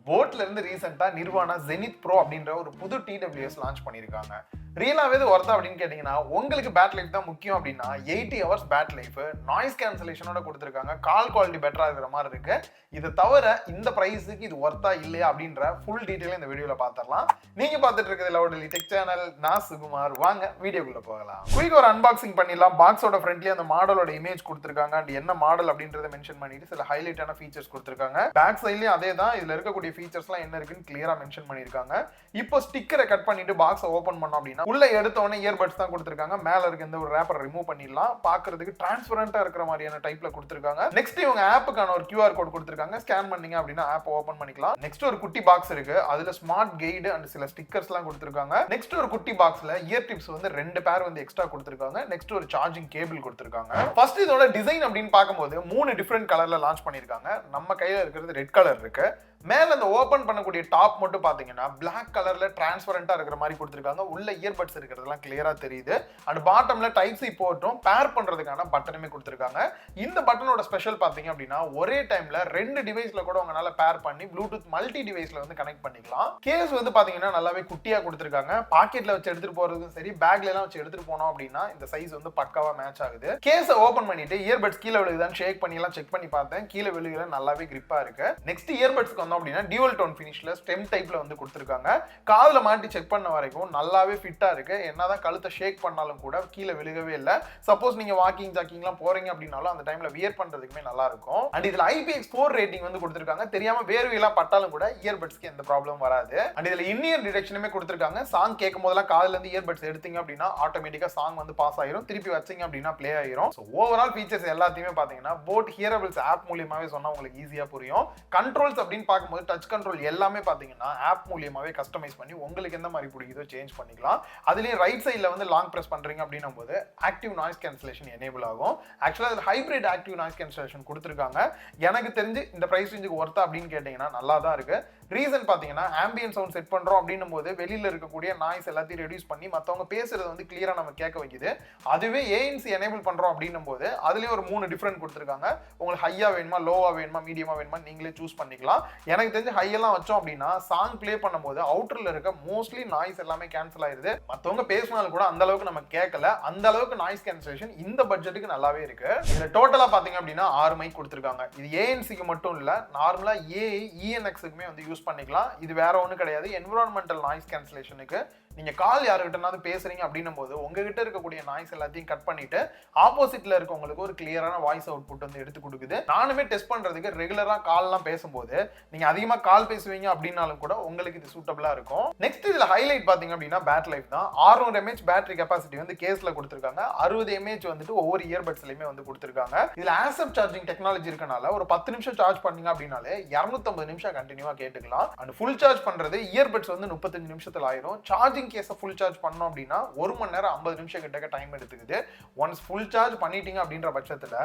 boAtல இருந்து ரீசெண்டா Nirvana Zenith Pro அப்படின்ற ஒரு புது TWS லான்ச் பண்ணிருக்காங்க. ரியலாவே இது ஒர்த்தா அப்படின்னு கேட்டீங்கன்னா உங்களுக்கு பேட் லைஃப் தான் முக்கியம் அப்படின்னா 80 hours பேட் லைஃப் நாய்ஸ் கேன்சலேஷனோட கொடுத்துருக்காங்க. கால் குவாலிட்டி பெட்டரா இருக்கிற மாதிரி இருக்கு. இதை தவிர இந்த பிரைஸுக்கு இது ஒர்த்தா இல்லையா அப்படின்ற ஃபுல் டீடைல் இந்த வீடியோல பாத்திரலாம். நீங்க பார்த்துட்டு இருக்கிறது லவுடலி டெக் சேனல். நான் சுகுமார். வாங்க வீடியோக்குள்ள போகலாம். குயிக் ஒரு அன்பாக்சிங் பண்ணிடலாம். பாக்ஸோட ஃப்ரண்ட்லயே அந்த மாடலோட இமேஜ் கொடுத்துருக்காங்க. அண்ட் என்ன மாடல் அப்படின்றத மென்ஷன் பண்ணிட்டு சில ஹைலைட்டான ஃபீச்சர்ஸ் கொடுத்துருக்காங்க. பேக் சைட்லயும் அதே தான். இதுல இருக்கக்கூடிய ஃபீச்சர்ஸ்லாம் என்ன இருக்குன்னு கிளியரா மென்ஷன் பண்ணிருக்காங்க. இப்போ ஸ்டிக்கரை கட் பண்ணிட்டு பாக்ஸை ஓபன் பண்ணோம் அப்படின்னா உள்ள எடுத்தோடனே இயர்பட்ஸ் தான் கொடுத்துருக்காங்க. மேல இருக்க இந்த ஒரு ரேப்பர் ரிமூவ் பண்ணிடலாம். பாக்குறதுக்கு டிரான்ஸ்பரண்டா இருக்கிற மாதிரியான டைப்ல கொடுத்துருக்காங்க. நெக்ஸ்ட் இவங்க ஆப்புக்கான ஒரு QR கோட் கொடுத்துருக்காங்க. ஸ்கேன் பண்ணீங்க அப்படின்னா ஆப் ஓபன் பண்ணிக்கலாம். நெக்ஸ்ட் ஒரு குட்டி பாக்ஸ் இருக்கு. அதுல ஸ்மார்ட் கைடு அண்ட் சில ஸ்டிக்கர்ஸ் எல்லாம் கொடுத்துருக்காங்க. நெக்ஸ்ட் ஒரு குட்டி பாக்ஸ்ல இயர் டிப்ஸ் வந்து 2 பேர் வந்து எக்ஸ்ட்ரா கொடுத்துருக்காங்க. நெக்ஸ்ட் ஒரு சார்ஜிங் கேபிள் கொடுத்துருக்காங்க. ஃபர்ஸ்ட் இதோட டிசைன் அப்படின்னு பார்க்கும்போது 3 டிஃபரெண்ட் கலர்ல லான்ச் பண்ணிருக்காங்க. நம்ம கையில இருக்கிறது ரெட் கலர் இருக்கு. மேல அந்த ஓபன் பண்ணக்கூடிய டாப் மட்டும் பாத்தீங்கன்னா பிளாக் கலர்ல டிரான்ஸ்பரண்டா இருக்கிற மாதிரி கொடுத்துருக்காங்க. உள்ள இயர்பட்ஸ் இருக்கிறதுலாம் கிளியரா தெரியுது. அண்ட் பாட்டம்ல டைப் சி போர்ட்டும் பேர் பண்றதுக்கான பட்டனுமே கொடுத்துருக்காங்க. இந்த பட்டனோட ஸ்பெஷல் பாத்தீங்க அப்படின்னா ஒரே டைம்ல 2 டிவைஸ்ல கூட உங்களால பேர் பண்ணி ப்ளூடூத் மல்டி டிவைஸ்ல வந்து கனெக்ட் பண்ணிக்கலாம். கேஸ் வந்து பாத்தீங்கன்னா நல்லாவே குட்டியா கொடுத்துருக்காங்க. பாக்கெட்ல வச்சு எடுத்துட்டு போறதுக்கும் சரி, பேக்ல எல்லாம் வச்சு எடுத்துட்டு போனோம் அப்படின்னா இந்த சைஸ் வந்து பக்காவா மேட்ச் ஆகுது. கேஸை ஓபன் பண்ணிட்டு இயர்பட்ஸ் கீழே விழுகுதான்னு ஷேக் பண்ணி எல்லாம் செக் பண்ணி பார்த்தேன். கீழே விழுகுற நல்லாவே கிரிப்பா இருக்கு. நெக்ஸ்ட் இயர்பட்ஸ்க்கு வந்தோம் அப்படின்னா டியூவல் டோன் ஃபினிஷ்ல ஸ்டெம் டைப்ல வந்து கொடுத்துருக்காங்க. காதுல மாட்டி செக் பண்ண வரைக்கும் நல்லாவே ஃபிட்டா இருக்கு. என்னதான் கழுத்தை ஷேக் பண்ணாலும் கூட கீழே விழுகவே இல்லை. சப்போஸ் நீங்க வாக்கிங் ஜாக்கிங்லாம் போறீங்க அப்படின்னாலும் அந்த டைம்ல வியர் பண்றதுக்குமே நல்லா இருக்கும். அண்ட் இதுல IPX4 ரேட்டிங் வந்து கொடுத்துருக்காங்க. தெரியாம வேர்வையெல்லாம் பட்டாலும் கூட இயர்பட்ஸ்க்கு எந்த ப்ராப்ளம் வராது. அண்ட் இதுல இன்னியர் டிடெக்ஷனுமே கொடுத்துருக்காங்க. சாங் கேட்கும் போதெல்லாம் காதுல இருந்து இயர்பட்ஸ் எடுத்தீங்க அப்படின்னா ஆட்டோமேட்டிக்கா சாங் வந்து பாஸ் ஆயிரும். திருப்பி வச்சீங்க அப்படின்னா பிளே ஆயிரும். ஓவரால் ஃபீச்சர்ஸ் எல்லாத்தையுமே பாத்தீங்கன்னா boAt ஹியரபிள்ஸ் ஆப் மூலியமாவே சொன்னா உங்களுக்கு ஈஸியா புரியும். கண்ட்ரோல்ஸ் அப்படின்னு பார்க்கும்போது டச் கண்ட்ரோல் எல்லாமே பாத்தீங்கன்னா ஆப் மூலியமாவே கஸ்டமைஸ் பண்ணி உங்களுக்கு எந்த மாதிரி பிடிக்குதோ சேஞ்ச் பண்ணிக்கலாம். அதுலயும் ரைட் சைடுல வந்து லாங் பிரஸ் பண்றீங்க அப்படின்னும் போது ஆக்டிவ் நாய்ஸ் கேன்சலேஷன் எனேபிள் ஆகும். ஆக்சுவலா அது ஹைபிரிட் ஆக்டிவ் நாய்ஸ் கேன்சலேஷன் கொடுத்துருக்காங்க. எனக்கு தெரிஞ்சு இந்த பிரைஸ் ரேஞ்சுக்கு ஒர்த்தா அப்படின்னு கேட்டீங்கன்னா நல்லா தான் இருக்கு. ரீசன் பாத்தீங்கன்னா ஆம்பியன்ட் சவுண்ட் செட் பண்றோம் அப்படின்னும் போது வெளியில இருக்கக்கூடிய நாய்ஸ் எல்லாத்தையும் ரெடியூஸ் பண்ணி மத்தவங்க பேசுறது வந்து கிளியரா நம்ம கேட்க வைக்குது. அதுவே ANC எனேபிள் பண்றோம் அப்படின்னும் போது அதுலயும் ஒரு 3 டிஃபரெண்ட் கொடுத்துருக்காங்க. உங்களுக்கு ஹையா வேணுமா, லோவா வேணுமா, மீடியமா வேணுமா நீங்களே சூஸ் பண்ணிக்கலாம். எனக்கு தெரிஞ்சு ஹை எல்லாம் வச்சோம் அப்படின்னா சாங் பிளே பண்ணும்போது அவுட்டர்ல இருக்க மோஸ்ட்லி நாய்ஸ் எல்லாமே கேன்சல் ஆயிருது. மத்தவங்க பேசினாலும் கூட அந்த அளவுக்கு நம்ம கேட்கல. அந்த அளவுக்கு நாய்ஸ் கேன்சலேஷன் இந்த பட்ஜெட்டுக்கு நல்லாவே இருக்கு. இதுல டோட்டலா பாத்தீங்க அப்படின்னா 6 மைக் கொடுத்துருக்காங்க. இது ANCக்கு மட்டும் இல்ல, நார்மலா AI ENXக்குமே வந்து யூஸ் பண்ணிக்கலாம். இது வேற ஒண்ணும் கிடையாது. என்விரான்மெண்டல் நாய்ஸ் கேன்சலேஷனுக்கு நீங்க கால் யாருக்கிட்டனாவது பேசுறீங்க அப்படின்னும் போது உங்ககிட்ட இருக்கக்கூடிய நாய்ஸ் எல்லாத்தையும் கட் பண்ணிட்டு ஆப்போசிட்ல இருக்கவங்களுக்கு ஒரு கிளியரான வாய்ஸ் அவுட்புட் வந்து எடுத்து கொடுக்குது. நானுமே டெஸ்ட் பண்றதுக்கு ரெகுலரா கால்லாம் பேசும்போது நீங்க அதிகமா கால் பேசுவீங்க அப்படின்னாலும் கூட உங்களுக்கு இது சூட்டபிளா இருக்கும். நெக்ஸ்ட் இதுல ஹைலைட் பாத்தீங்க அப்படின்னா பேட் லைஃப் தான். 600 mAh பேட்டரி கெபாசிட்டி வந்து கேஸ்ல கொடுத்துருக்காங்க. 60 mAh வந்துட்டு ஒவ்வொரு இயர்பட்ஸ்லயுமே வந்து கொடுத்துருக்காங்க. இதுல ஆசப் சார்ஜிங் டெக்னாலஜி இருக்கனால ஒரு 10 நிமிஷம் சார்ஜ் பண்ணீங்க அப்படின்னாலே 250 நிமிஷம் கண்டினியூவா கேட்டுக்கலாம். அண்ட் ஃபுல் சார்ஜ் பண்றது இயர்பட்ஸ் வந்து 35 நிமிஷத்துல ஆயிரும். சார்ஜிங் கேஸை ஃபுல் சார்ஜ் பண்ணோம் அப்படின்னா 1 மணி நேரம் 50 நிமிஷம் கிட்ட டைம் எடுத்துக்குது. ஒன்ஸ் ஃபுல் சார்ஜ் பண்ணிட்டீங்க அப்படின்ற பட்சத்துல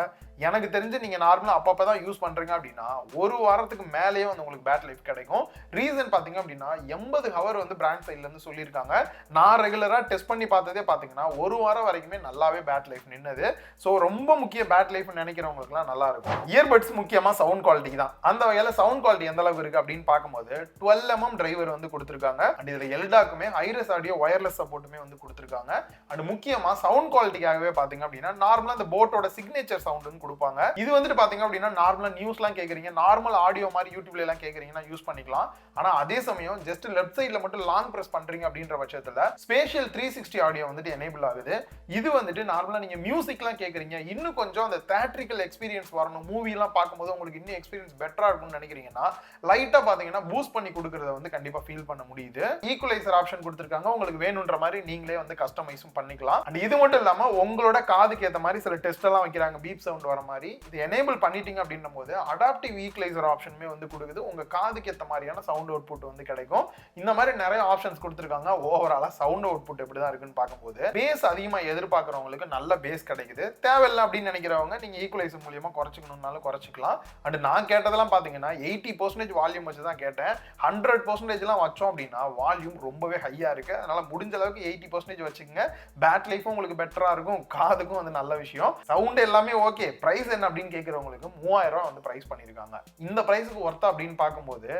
எனக்கு தெரிஞ்சு நீங்க நார்மலா அப்பப்பதான் யூஸ் பண்றீங்க அப்படின்னா 1 வாரத்துக்கு மேலேயே வந்து உங்களுக்கு பேட் லைஃப் கிடைக்கும். ரீசன் பாத்தீங்க அப்படின்னா 80 ஹவர் வந்து பிராண்ட் சைட்ல இருந்து சொல்லியிருக்காங்க. நான் ரெகுலரா டெஸ்ட் பண்ணி பார்த்ததே பாத்தீங்கன்னா 1 வாரம் வரைக்குமே நல்லாவே பேட் லைஃப் நின்னது. ஸோ ரொம்ப முக்கிய பேட் லைஃப் நினைக்கிறவங்களுக்குலாம் நல்லா இருக்கும். இயர்பட்ஸ் முக்கியமா சவுண்ட் குவாலிட்டி தான். அந்த வகையில சவுண்ட் குவாலிட்டி எந்த அளவுக்கு இருக்கு அப்படின்னு பார்க்கும்போது 12mm டிரைவர் வந்து கொடுத்துருக்காங்க. அண்ட் இதுல எல்டாக்குமே ஹைரஸ் ஆடியோ வயர்லெஸ் சப்போர்ட்டுமே வந்து கொடுத்துருக்காங்க. அண்ட் முக்கியமா சவுண்ட் குவாலிட்டிக்காகவே பாத்தீங்க அப்படின்னா நார்மலா இந்த போட்டோட சிக்னேச்சர் சவுண்ட் கொடுப்பாங்க. இது வந்துட்டு பாத்தீங்க அப்படின்னா நார்மலா நியூஸ்லாம் கேக்குறீங்க, நார்மல் ஆடியோ மாதிரி யூடியூப்ல எல்லாம் கேக்குறீங்கன்னா யூஸ் பண்ணிக்கலாம். ஆனா அதே சமயம் ஜஸ்ட் லெஃப்ட் சைட்ல மட்டும் லாங் பிரஸ் பண்றீங்க அப்படின்ற பட்சத்துல ஸ்பேஷியல் 360 ஆடியோ வந்துட்டு எனேபிள் ஆகுது. இது வந்துட்டு நார்மலா நீங்க மியூசிக்லாம் கேக்குறீங்க, இன்னும் கொஞ்சம் அந்த தியேட்ரிக்கல் எக்ஸ்பீரியன்ஸ் வரணும், மூவி எல்லாம் பார்க்கும்போது உங்களுக்கு இன்னும் எக்ஸ்பீரியன்ஸ் பெட்டரா இருக்கும்னு நினைக்கிறீங்கன்னா லைட்டா பாத்தீங்கன்னா பூஸ்ட் பண்ணி கொடுக்கறத வந்து கண்டிப்பா ஃபீல் பண்ண முடியுது. ஈக்குவலைசர் ஆப்ஷன் கொடுத்துருக்காங்க. உங்களுக்கு வேணும்ன்ற மாதிரி நீங்களே வந்து கஸ்டமைஸும் பண்ணிக்கலாம். அண்ட் இது மட்டும் இல்லாம உங்களோட காதுக்கு ஏத்த மாதிரி சில டெஸ்ட் எல்லாம் வைக்கிறாங்க, பீப் சவுண்ட் வர மாதிரி. இது எனேபிள் பண்ணிட்டீங்க அப்படின்னும் போது அடாப்டிவ் ஈக்குவலைசர் ஆப்ஷனுமே வந்து கொடுக்குது. உங்க காதுக்கு ஏத்த மாதிரியான சவுண்ட் அவுட்புட் வந்து கிடைக்கும். இந்த மாதிரி நிறைய ஆப்ஷன்ஸ் கொடுத்துருக்காங்க. ஓவராலா சவுண்ட் அவுட்புட் எப்படிதான் இருக்குன்னு பார்க்கும்போது பேஸ் அதிகமா எதிர்பார்க்கறவங்களுக்கு நல்ல பேஸ் கிடைக்குது. தேவையில்லை அப்படின்னு நினைக்கிறவங்க நீங்க ஈக்குவலைசர் மூலியமா குறைச்சிக்கணும்னாலும் குறைச்சிக்கலாம். அண்ட் நான் கேட்டதெல்லாம் பாத்தீங்கன்னா 80% வால்யூம் வச்சு தான் கேட்டேன். 100% எல்லாம் வச்சோம் அப்படின்னா வால்யூம் ரொம்பவே ஹையா இருக்கு. இருக்கு. அதனால முடிஞ்ச அளவுக்கு 80% வச்சுக்கோங்க. பேட் லைஃபும் உங்களுக்கு பெட்டரா இருக்கும், காதுக்கும் வந்து நல்ல விஷயம். சவுண்ட் எல்லாமே ஓகே. பிரைஸ் என்ன அப்படின்னு கேட்கறவங்களுக்கு 3000 ரூபாய் வந்து பிரைஸ் பண்ணிருக்காங்க. இந்த பிரைஸுக்கு ஒர்த்தா அப்படின்னு பார்க்கும்போது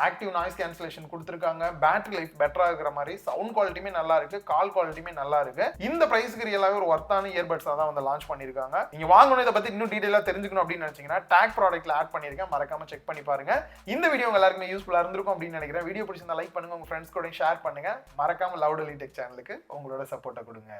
ஆக்டிவ் நாய்ஸ் கேன்சலேஷன் கொடுத்துருக்காங்க, பேட்டரி லைஃப் பெட்டரா இருக்கிற மாதிரி, சவுண்ட் குவாலிட்டியுமே நல்லா இருக்கு, கால் குவாலிட்டியுமே நல்லா இருக்கு. இந்த பிரைஸ்க்கு ரியலாவே ஒரு ஒர்த்தான இயர்பட்ஸ் தான் வந்து லான்ச் பண்ணிருக்காங்க. நீங்க வாங்கணும் இதை பத்தி இன்னும் டீடைலா தெரிஞ்சுக்கணும் அப்படின்னு நினைச்சீங்கன்னா டேக் ப்ராடக்ட்ல ஆட் பண்ணிருக்கேன், மறக்காம செக் பண்ணி பாருங்க. இந்த வீடியோ உங்க எல்லாருக்குமே யூஸ்ஃபுல்லா இருந்திருக்கும் அப்படின்னு நினைக்கிறேன். வீடியோ பிடிச்சிருந்தா லைக் பண்ணுங்க, உங்க ஃப்ரெண்ட்ஸ் கூட ஷேர் பண்ணுங்க. மறக்காம லவுட் டெக் சேனலுக்கு உங்களோட சப்போர்ட்டை கொடுங்க.